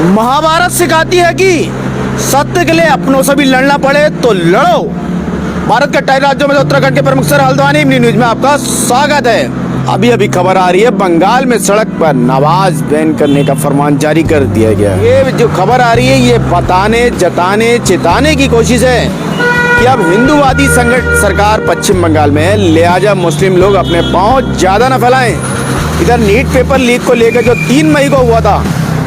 महाभारत सिखाती है कि सत्य के लिए अपनों से भी लड़ना पड़े तो लड़ो। भारत के 28 राज्यों में से उत्तराखंड के प्रमुख शहर हल्द्वानी न्यूज में आपका स्वागत है। अभी खबर आ रही है, बंगाल में सड़क पर नमाज बैन करने का फरमान जारी कर दिया गया। ये जो खबर आ रही है, ये बताने, जताने, चेताने की कोशिश है कि अब हिंदूवादी सरकार पश्चिम बंगाल में है, लिहाजा मुस्लिम लोग अपने पांव ज्यादा न फैलाएं। इधर नीट पेपर लीक को लेकर जो 3 मई को हुआ था,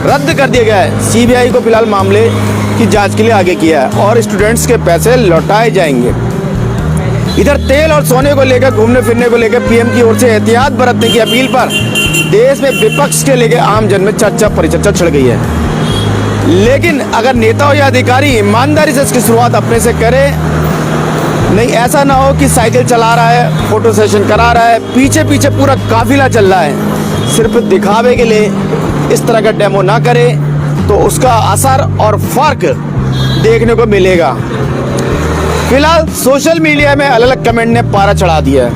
रद्द कर दिया गया है। सीबीआई को फिलहाल मामले की जांच के लिए आगे किया है और स्टूडेंट्स के पैसे लौटाए जाएंगे। इधर तेल और सोने को लेकर, घूमने फिरने को लेकर पीएम की ओर से एहतियात बरतने की अपील पर देश में विपक्ष के लेकर आम जन में चर्चा परिचर्चा छिड़ गई है। लेकिन अगर नेता हो या अधिकारी ईमानदारी से इसकी शुरुआत अपने से करे, नहीं ऐसा ना हो कि साइकिल चला रहा है, फोटो सेशन करा रहा है, पीछे पीछे पूरा काफिला चल रहा है, सिर्फ दिखावे के लिए इस तरह का डेमो ना करे तो उसका असर और फर्क देखने को मिलेगा। फिलहाल सोशल मीडिया में अलग अलग कमेंट ने पारा चढ़ा दिया है।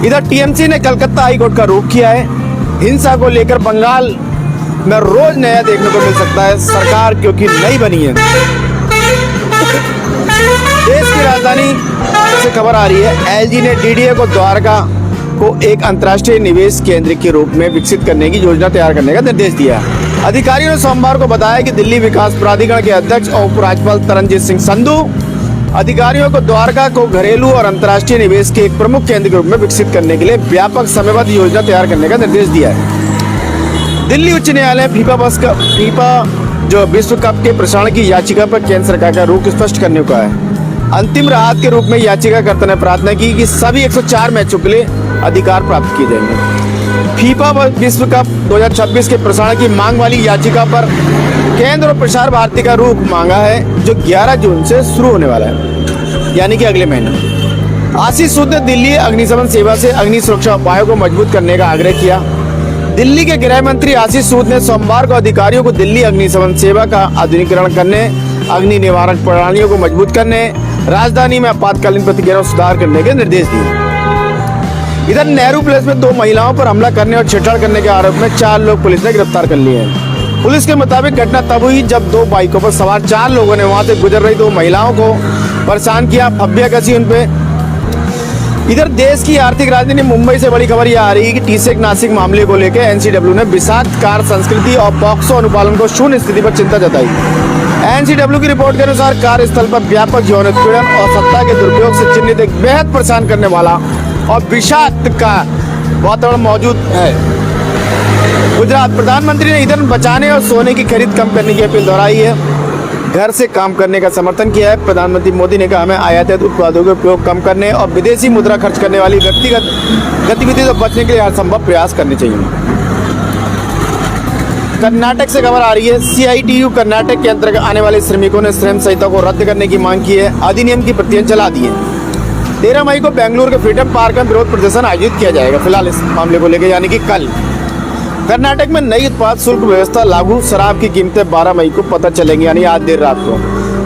इधर टीएमसी ने कलकत्ता हाईकोर्ट का रुख किया है। हिंसा को लेकर बंगाल में रोज नया देखने को मिल सकता है, सरकार क्योंकि नई बनी है। देश की राजधानी से खबर आ रही है, एलजी ने डीडीए को द्वारका को एक अंतर्राष्ट्रीय निवेश केंद्र के रूप में विकसित करने की योजना तैयार करने का निर्देश दिया। अधिकारियों ने सोमवार को बताया कि दिल्ली विकास प्राधिकरण के अध्यक्ष और उपराज्यपाल तरनजीत सिंह संधू अधिकारियों को द्वारका को घरेलू और अंतर्राष्ट्रीय निवेश के एक प्रमुख केंद्र के रूप में विकसित करने के लिए व्यापक समयबद्ध योजना तैयार करने का निर्देश दिया है। दिल्ली उच्च न्यायालय फीफा जो विश्व कप के प्रसारण की याचिका पर केंद्र सरकार का रुख स्पष्ट करने को है। अंतिम राहत के रूप में याचिकाकर्ता ने प्रार्थना की कि सभी 104 मैचों के लिए अधिकार प्राप्त किए जाएंगे। फीफा विश्व कप 2026 के प्रसारण की मांग वाली याचिका पर केंद्र और प्रसार भारती का रुख मांगा है, जो 11 जून से शुरू होने वाला है, यानी कि अगले महीने। आशीष सूद ने दिल्ली अग्निशमन सेवा से अग्नि सुरक्षा उपायों को मजबूत करने का आग्रह किया। दिल्ली के गृह मंत्री आशीष सूद ने सोमवार को अधिकारियों को दिल्ली अग्निशमन सेवा का आधुनिकीकरण करने, अग्नि निवारण प्रणालियों को मजबूत करने, राजधानी में आपातकालीन प्रतिक्रिया सुधार करने के निर्देश दिए। इधर नेहरू प्लेस में 2 महिलाओं पर हमला करने और छेड़छाड़ करने के आरोप में 4 लोग पुलिस ने गिरफ्तार कर लिए हैं। पुलिस के मुताबिक घटना तब हुई जब 2 बाइकों पर सवार 4 लोगों ने वहां से गुजर रही 2 महिलाओं को परेशान किया, फब्बिया कसी उन पे। इधर देश की आर्थिक राजधानी मुंबई से बड़ी खबर यह आ रही है कि टीसेक नासिक मामले को लेकर एनसीडब्ल्यू ने विषाक्त कार संस्कृति और पॉक्सो अनुपालन को शून्य स्थिति पर चिंता जताई। एनसीडब्ल्यू की रिपोर्ट के अनुसार कार्यस्थल पर व्यापक यौन उत्पीड़न और सत्ता के दुरुपयोग से चिन्हित एक बेहद परेशान करने वाला और विषाक्त का वातावरण मौजूद है। गुजरात प्रधानमंत्री ने ईंधन बचाने और सोने की खरीद कम करने की अपील दोहराई है। घर से काम करने का समर्थन किया है। प्रधानमंत्री मोदी ने कहा, हमें आयातित उत्पादों के उपयोग कम करने और विदेशी मुद्रा खर्च करने वाली व्यक्तिगत गतिविधियों से बचने के लिए हर संभव प्रयास करने चाहिए। कर्नाटक से खबर आ रही है, सीआईटीयू कर्नाटक के अंतर्गत आने वाले श्रमिकों ने श्रम संहिता को रद्द करने की मांग की है। अधिनियम की प्रतियां जला दी है। 13 मई को बेंगलुरु के फ्रीडम पार्क में विरोध प्रदर्शन आयोजित किया जाएगा। फिलहाल इस मामले को लेकर, यानी कि कल कर्नाटक में नई उत्पाद शुल्क व्यवस्था लागू। शराब की कीमतें 12 मई को पता चलेंगी, यानी आज देर रात को।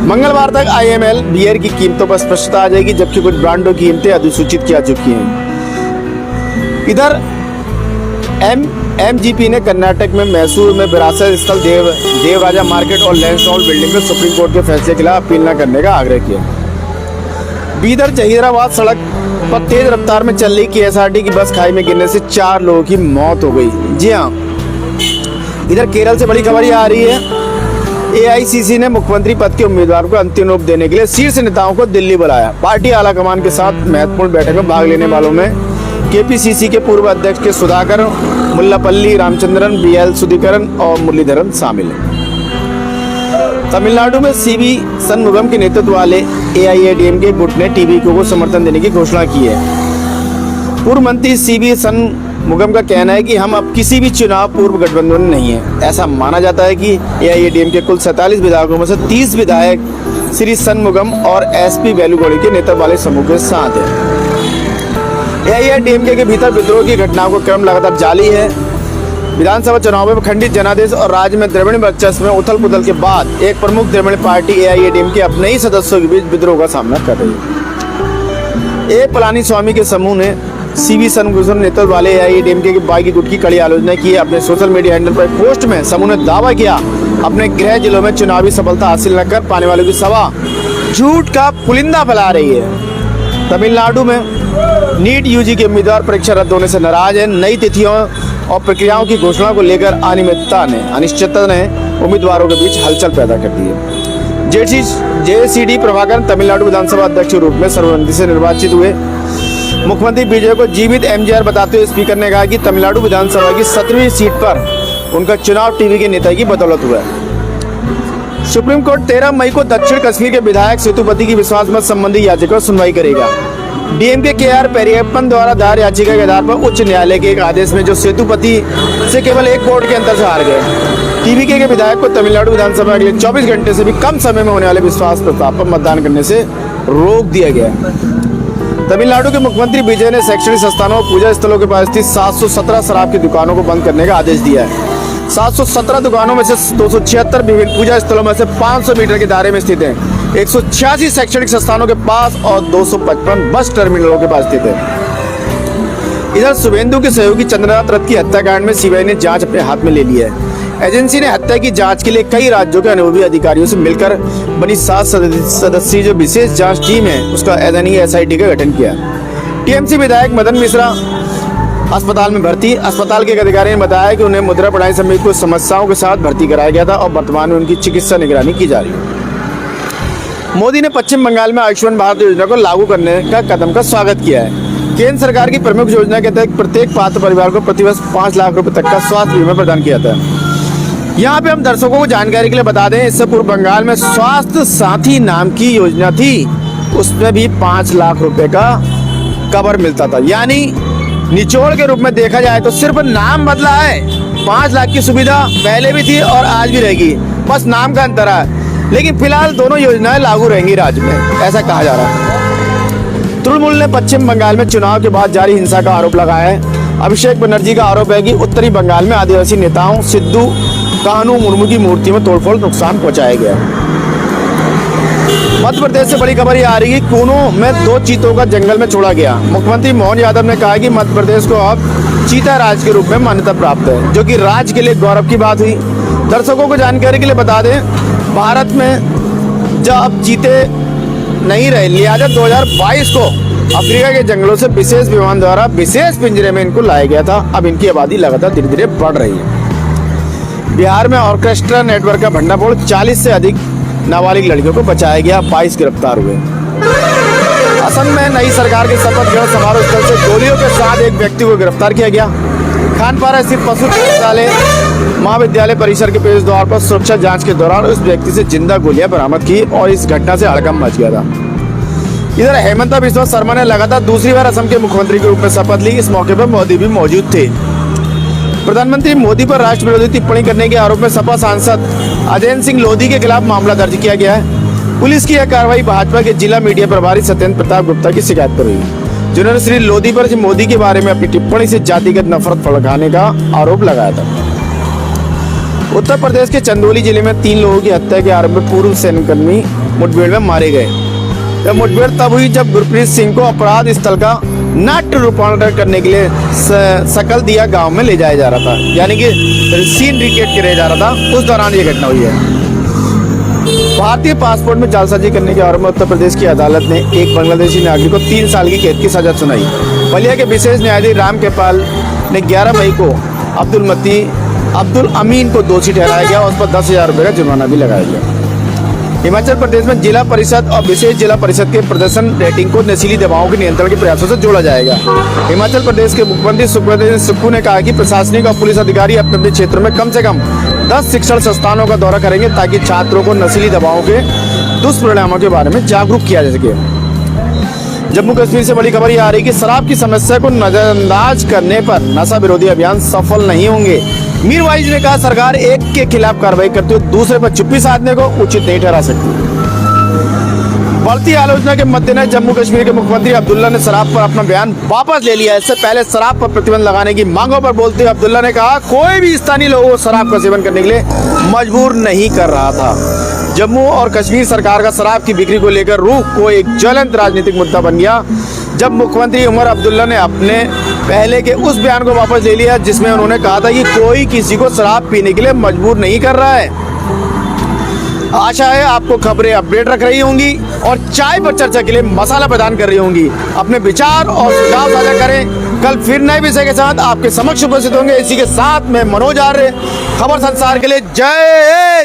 मंगलवार तक आईएमएल बियर की कीमतों पर स्पष्टता आ जाएगी, जबकि कुछ ब्रांडों की कीमतें अधिसूचित की जा चुकी हैं। इधर एमजीपी ने कर्नाटक में मैसूर में विरासत स्थल देवराजा मार्केट और लैंसडॉल बिल्डिंग में सुप्रीम कोर्ट के फैसले के खिलाफ अपील न करने का आग्रह किया। बीदर जहीराबाद सड़क पर तेज रफ्तार में चल रही केएसआरटी की बस खाई में गिरने से 4 लोगों की मौत हो गई। जी हाँ, इधर केरल से बड़ी खबर यह आ रही है, एआईसीसी ने मुख्यमंत्री पद के उम्मीदवार को अंतिम रूप देने के लिए शीर्ष नेताओं को दिल्ली बुलाया। पार्टी आलाकमान के साथ महत्वपूर्ण बैठक में भाग लेने वालों में केपीसीसी के पूर्व अध्यक्ष के सुधाकर, मुल्लापल्ली रामचंद्रन, बीएल सुधीकरन और मुरलीधरन शामिल हैं। तमिलनाडु में सीवी सनमुगम के नेतृत्व वाले एआईएडीएमके गुट ने टीवीके को समर्थन देने की घोषणा की है। पूर्व मंत्री सीवी सनमुगम का कहना है कि हम अब किसी भी चुनाव पूर्व गठबंधन में नहीं है। ऐसा माना जाता है कि एआईएडीएमके कुल 47 विधायकों में से 30 विधायक श्री सनमुगम और एसपी वेलुगोड़ी के नेतृत्व वाले समूह के साथ है। एआईएडीएमके के भीतर विद्रोह की घटनाओं का क्रम लगातार जारी है। विधानसभा चुनाव में खंडित जनादेश और राज्य में द्रविड़ वर्चस्व में उथल पुथल के बाद एक प्रमुख द्रविड़ पार्टी एआईएडीएमके अपने ही सदस्यों के बीच विद्रोह का सामना कर रही है। ए पलानीस्वामी के समूह ने सीवी सनभूषण नेतृत्व वाले एआईएडीएमके के बागी गुट की कड़ी आलोचना की है। अपने सोशल मीडिया हैंडल पर पोस्ट में समूह ने दावा किया अपने गृह जिलों में चुनावी सफलता हासिल न कर पाने वालों की सभा झूठ का पुलिंदा फैला रही है। तमिलनाडु में नीट यूजी के उम्मीदवार परीक्षा रद्द होने से नाराज है। नई तिथियों और प्रक्रियाओं की घोषणा को लेकर अनिश्चितता ने उम्मीदवारों के बीच हलचल पैदा कर दी है। जेसीडी प्रभाकर तमिलनाडु विधानसभा अध्यक्ष के रूप में सर्वसम्मति से निर्वाचित हुए। मुख्यमंत्री विजय को जीवित एमजीआर बताते हुए स्पीकर ने कहा कि तमिलनाडु विधानसभा की 17वीं सीट पर उनका चुनाव टीवी के नेता की बदौलत हुआ है। सुप्रीम कोर्ट 13 मई को दक्षिण कश्मीर के विधायक सेतुपति की विश्वास मत संबंधी याचिका पर सुनवाई करेगा। डीएमके के आर पेरियप्पन द्वारा दायर याचिका के आधार पर उच्च न्यायालय के एक आदेश में जो सेतुपति से केवल एक वोट के अंतर से हार गए। टीवीके के विधायक को तमिलनाडु विधानसभा के लिए 24 घंटे से भी कम समय में होने वाले विश्वास प्रस्ताव पर मतदान करने से रोक दिया गया। तमिलनाडु के मुख्यमंत्री विजय ने शैक्षणिक संस्थानों और पूजा स्थलों के पास स्थित 717 शराब की दुकानों को बंद करने का आदेश दिया है। 717 दुकानों में से 276 विभिन्न पूजा स्थलों में से 500 मीटर के दायरे में स्थित हैं। 186 शैक्षणिक संस्थानों के पास और 255 बस टर्मिनलों के पास स्थित है। इधर शुभेंदु के सहयोगी चंद्रनाथ रथ की हत्याकांड में सीबीआई ने जांच अपने हाथ में ले ली है। एजेंसी ने हत्या की जांच के लिए कई राज्यों के अनुभवी अधिकारियों से मिलकर बनी 7 सदस्यीय जो विशेष जांच टीम है उसका एसआईटी का गठन किया। टीएमसी विधायक मदन मिश्रा अस्पताल में भर्ती। अस्पताल के एक अधिकारी ने बताया कि उन्हें मुद्रा प्रणाली समेत कुछ समस्याओं के साथ भर्ती कराया गया था और वर्तमान में उनकी चिकित्सा निगरानी की जा रही है। मोदी ने पश्चिम बंगाल में आयुष्मान भारत योजना को लागू करने का कदम का स्वागत किया है। केंद्र सरकार की प्रमुख योजना के तहत प्रत्येक पात्र परिवार को प्रतिवर्ष 5 लाख रुपए तक का स्वास्थ्य बीमा प्रदान किया जाता है। यहाँ पे हम दर्शकों को जानकारी के लिए बता दें, इससे पूर्व बंगाल में स्वास्थ्य साथी नाम की योजना थी, उसमें भी 5 लाख रुपए का कवर मिलता था। यानी निचोड़ के रूप में देखा जाए तो सिर्फ नाम बदला है। 5 लाख की सुविधा पहले भी थी और आज भी रहेगी, बस नाम का अंतर है। लेकिन फिलहाल दोनों योजनाएं लागू रहेंगी राज्य में, ऐसा कहा जा रहा है। तृणमूल ने पश्चिम बंगाल में चुनाव के बाद जारी हिंसा का आरोप लगाया है। अभिषेक बनर्जी का आरोप है कि उत्तरी बंगाल में आदिवासी नेताओं सिद्धू कान्हू मुर्मू की मूर्ति में तोड़फोड़ नुकसान पहुंचाया गया। मध्य प्रदेश से बड़ी खबर ये आ रही है कि कूनो में 2 चीतों का जंगल में छोड़ा गया। मुख्यमंत्री मोहन यादव ने कहा कि मध्य प्रदेश को अब चीता राज्य के रूप में मान्यता प्राप्त है, जो कि राज्य के लिए गौरव की बात हुई। दर्शकों को जानकारी के लिए बता दें, भारत में जब चीते नहीं रहे, लिहाजा 2022 को अफ्रीका के जंगलों से विशेष विमान द्वारा विशेष पिंजरे में इनको लाया गया था। अब इनकी आबादी लगातार धीरे धीरे बढ़ रही है। बिहार में ऑर्केस्ट्रा नेटवर्क का भंडाफोड़, 40 से अधिक नाबालिग लड़कियों को बचाया गया, 22 गिरफ्तार हुए। असम में नई सरकार के शपथ ग्रहण समारोह स्थल से गोलियों के साथ एक व्यक्ति को गिरफ्तार किया गया। खानपारा स्थित पशु चिकित्सालय महाविद्यालय परिसर के प्रवेश द्वार पर सुरक्षा जांच के दौरान उस व्यक्ति से जिंदा गोलियां बरामद की और इस घटना से हड़कंप मच गया था। इधर हेमंता बिस्वा शर्मा ने लगातार दूसरी बार असम के मुख्यमंत्री के रूप में शपथ ली। इस मौके पर मोदी भी मौजूद थे। प्रधानमंत्री मोदी पर राष्ट्र विरोधी टिप्पणी करने के आरोप में सपा सांसद अजय सिंह लोधी के खिलाफ मामला दर्ज किया गया है। पुलिस की यह कार्रवाई भाजपा के जिला मीडिया प्रभारी सत्येंद्र प्रताप गुप्ता की शिकायत पर हुई, जिन्होंने श्री लोधी पर मोदी के बारे में अपनी टिप्पणी से जातिगत नफरत भड़काने का आरोप लगाया था। उत्तर प्रदेश के चंदौली जिले में 3 लोगों की हत्या के आरोप में पूर्व सैन्यकर्मी मुठभेड़ में मारे गए। यह मुठभेड़ तब हुई जब गुरप्रीत सिंह को अपराध स्थल का नाट्य रूपांतरण करने के लिए सकल दिया गांव में ले जाया जा रहा था, यानी कि सीन रिकेट किया जा रहा था। उस दौरान ये घटना हुई है। भारतीय पासपोर्ट में जालसाजी करने के आरोप में उत्तर प्रदेश की अदालत ने एक बांग्लादेशी नागरिक को 3 साल की कैद की सजा सुनाई। बलिया के विशेष न्यायाधीश राम केपाल ने 11 मई को अब्दुल अमीन को दोषी ठहराया गया और उस पर 10,000 रुपये का जुर्माना भी लगाया गया। हिमाचल प्रदेश में जिला परिषद और विशेष जिला परिषद के प्रदर्शन रेटिंग को नशीली दवाओं के नियंत्रण के प्रयासों से जोड़ा जाएगा। हिमाचल प्रदेश के मुख्यमंत्री सुखविंदर सुक्खू ने कहा कि प्रशासनिक और पुलिस अधिकारी अपने अपने क्षेत्र में कम से कम 10 शिक्षण संस्थानों का दौरा करेंगे, ताकि छात्रों को नशीली दवाओं के दुष्परिणामों के बारे में जागरूक किया जा सके। जम्मू कश्मीर से बड़ी खबर ये आ रही कि शराब की समस्या को नजरअंदाज करने पर नशा विरोधी अभियान सफल नहीं होंगे। मीरवाइज ने कहा, सरकार एक के खिलाफ कार्रवाई करते हुए दूसरे पर चुप्पी साधने को उचित नहीं ठहरा सकती। बढ़ती आलोचना के मद्देनजर जम्मू कश्मीर के मुख्यमंत्री अब्दुल्ला ने शराब पर अपना बयान वापस ले लिया। इससे पहले शराब पर प्रतिबंध लगाने की मांगों पर बोलते हुए अब्दुल्ला ने कहा, कोई भी स्थानीय लोगों को शराब का सेवन करने के लिए मजबूर नहीं कर रहा था। जम्मू और कश्मीर सरकार का शराब की बिक्री को लेकर रूख को एक ज्वलंत राजनीतिक मुद्दा बन गया, जब मुख्यमंत्री उमर अब्दुल्ला ने अपने पहले के उस बयान को वापस ले लिया जिसमें उन्होंने कहा था कि कोई किसी को शराब पीने के लिए मजबूर नहीं कर रहा है। आशा है आपको खबरें अपडेट रख रही होंगी और चाय पर चर्चा के लिए मसाला प्रदान कर रही होंगी। अपने विचार और सुझाव साझा करें। कल फिर नए विषय के साथ आपके समक्ष उपस्थित होंगे। इसी के साथ मैं मनोज आर्य, खबर संसार के लिए जय।